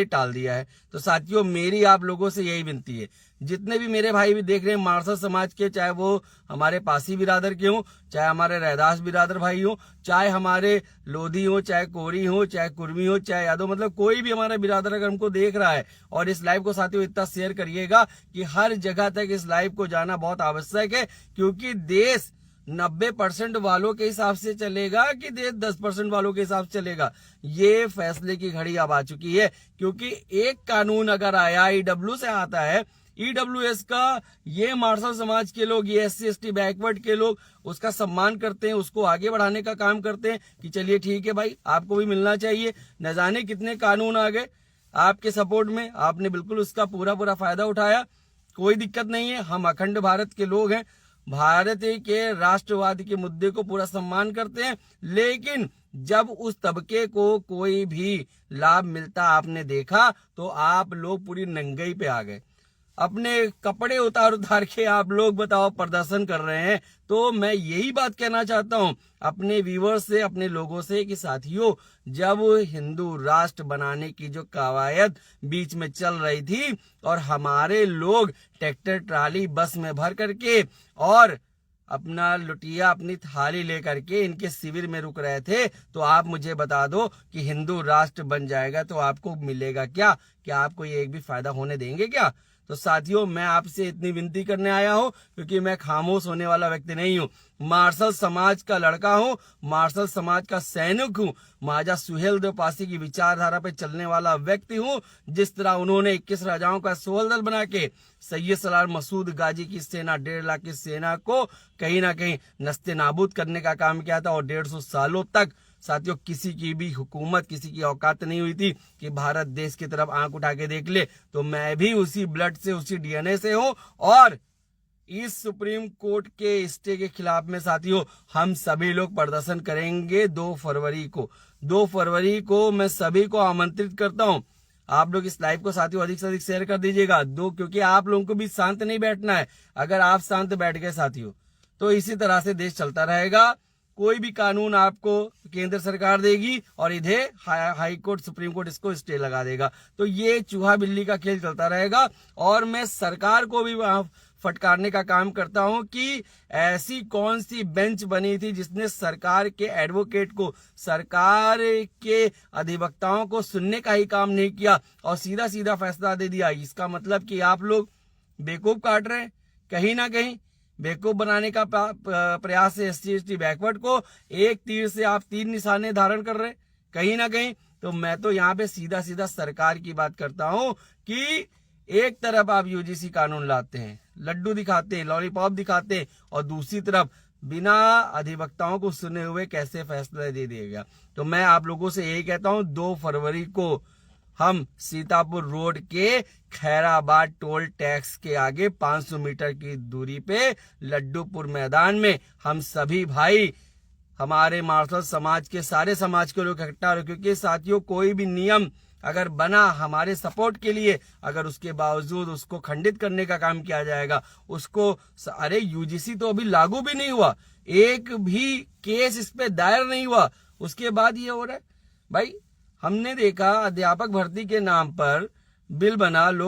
टाल दिया है। तो साथियों, मेरी आप लोगों से यही विनती है, जितने भी मेरे भाई भी देख रहे हैं मारसल समाज के, चाहे वो हमारे पासी बिरादर के हों, चाहे हमारे रैदास बिरादर भाई हो, चाहे हमारे लोधी हो, चाहे कोरी हो, चाहे कुर्मी हो, चाहे यादव, मतलब कोई भी हमारा बिरादर अगर हमको देख रहा है, और इस लाइव को साथियों इतना शेयर करिएगा कि हर जगह तक इस लाइव को जाना बहुत आवश्यक है, क्योंकि देश 90% वालों के हिसाब से चलेगा कि देश 10% वालों के हिसाब से चलेगा, ये फैसले की घड़ी अब आ चुकी है। क्योंकि एक कानून अगर आया, ईडब्ल्यू से आता है, ईडब्ल्यूएस का, ये मार्शल समाज के लोग, ये SC ST बैकवर्ड के लोग उसका सम्मान करते हैं, उसको आगे बढ़ाने का काम करते हैं कि चलिए ठीक है भाई, आपको भी मिलना चाहिए। न जाने कितने कानून आ गए आपके सपोर्ट में, आपने बिल्कुल उसका पूरा फायदा उठाया। कोई दिक्कत नहीं है, हम अखंड भारत के लोग हैं, भारत के राष्ट्रवाद के मुद्दे को पूरा सम्मान करते हैं। लेकिन जब उस तबके को कोई भी लाभ मिलता आपने देखा, तो आप लोग पूरी नंगई पे आ गए, अपने कपड़े उतार के आप लोग बताओ प्रदर्शन कर रहे हैं। तो मैं यही बात कहना चाहता हूं अपने व्यूअर्स से, अपने लोगों से, कि साथियों, जब हिंदू राष्ट्र बनाने की जो कवायद बीच में चल रही थी और हमारे लोग ट्रैक्टर ट्राली बस में भर करके और अपना लुटिया अपनी थाली लेकर के इनके शिविर में रुक रहे थे, तो आप मुझे बता दो कि हिंदू राष्ट्र बन जाएगा तो आपको मिलेगा क्या? क्या आपको ये एक भी फायदा होने देंगे क्या? तो साथियों, मैं आपसे इतनी विनती करने आया हूं, क्योंकि मैं खामोश होने वाला व्यक्ति नहीं हूं, मार्शल समाज का लड़का हूं, मार्शल समाज का सैनिक हूं, महाराजा सुहेलदेव पासी की विचारधारा पे चलने वाला व्यक्ति हूं। जिस तरह उन्होंने 21 राजाओं का 16 दल बना के सैयद सलार मसूद गाजी की सेना, 1.5 लाख की सेना को कहीं ना कहीं नस्ते नाबूद करने का काम किया था, और 150 सालों तक साथियों किसी की भी हुकूमत, किसी की औकात नहीं हुई थी कि भारत देश की तरफ आंख उठा के देख ले। तो मैं भी उसी ब्लड से, उसी DNA से हूं, और इस सुप्रीम कोर्ट के स्टे के खिलाफ में साथियों हम सभी लोग प्रदर्शन करेंगे 2 फरवरी को। 2 फरवरी को मैं सभी को आमंत्रित करता हूं। आप लोग इस लाइव को साथियों अधिक से अधिक शेयर कर दीजिएगा, क्योंकि आप लोगों को भी शांत नहीं बैठना है। अगर आप शांत बैठ गए साथियों, तो इसी तरह से देश चलता रहेगा। कोई भी कानून आपको केंद्र सरकार देगी और इधर हाई कोर्ट, सुप्रीम कोर्ट इसको स्टे लगा देगा। तो ये चूहा बिल्ली का खेल चलता रहेगा। और मैं सरकार को भी फटकारने का काम करता हूं कि ऐसी कौन सी बेंच बनी थी जिसने सरकार के एडवोकेट को, सरकार के अधिवक्ताओं को सुनने का ही काम नहीं किया और सीधा सीधा फैसला दे दिया। इसका मतलब कि आप लोग बेवकूफ काट रहे हैं, कहीं ना कहीं बेवकूफ बनाने का प्रयास है SC ST बैकवर्ड को। एक तीर से आप 3 निशाने धारण कर रहे हैं कहीं ना कहीं। तो मैं तो यहाँ पे सीधा सीधा सरकार की बात करता हूं कि एक तरफ आप UGC कानून लाते हैं, लड्डू दिखाते हैं, लॉलीपॉप दिखाते हैं, और दूसरी तरफ बिना अधिवक्ताओं को सुने हुए कैसे फैसला दे दिया गया। तो मैं आप लोगों से यही कहता हूं, 2 फरवरी को हम सीतापुर रोड के खैराबाद टोल टैक्स के आगे 500 मीटर की दूरी पे लड्डूपुर मैदान में हम सभी भाई, हमारे मार्शल समाज के, सारे समाज के लोग इकट्ठा हो। क्योंकि साथियों, कोई भी नियम अगर बना हमारे सपोर्ट के लिए, अगर उसके बावजूद उसको खंडित करने का काम किया जाएगा, उसको, अरे UGC तो अभी लागू भी नहीं हुआ, एक भी केस इस पे दायर नहीं हुआ, उसके बाद ये हो रहा है। भाई, हमने देखा अध्यापक भर्ती के नाम पर बिल बना, लोग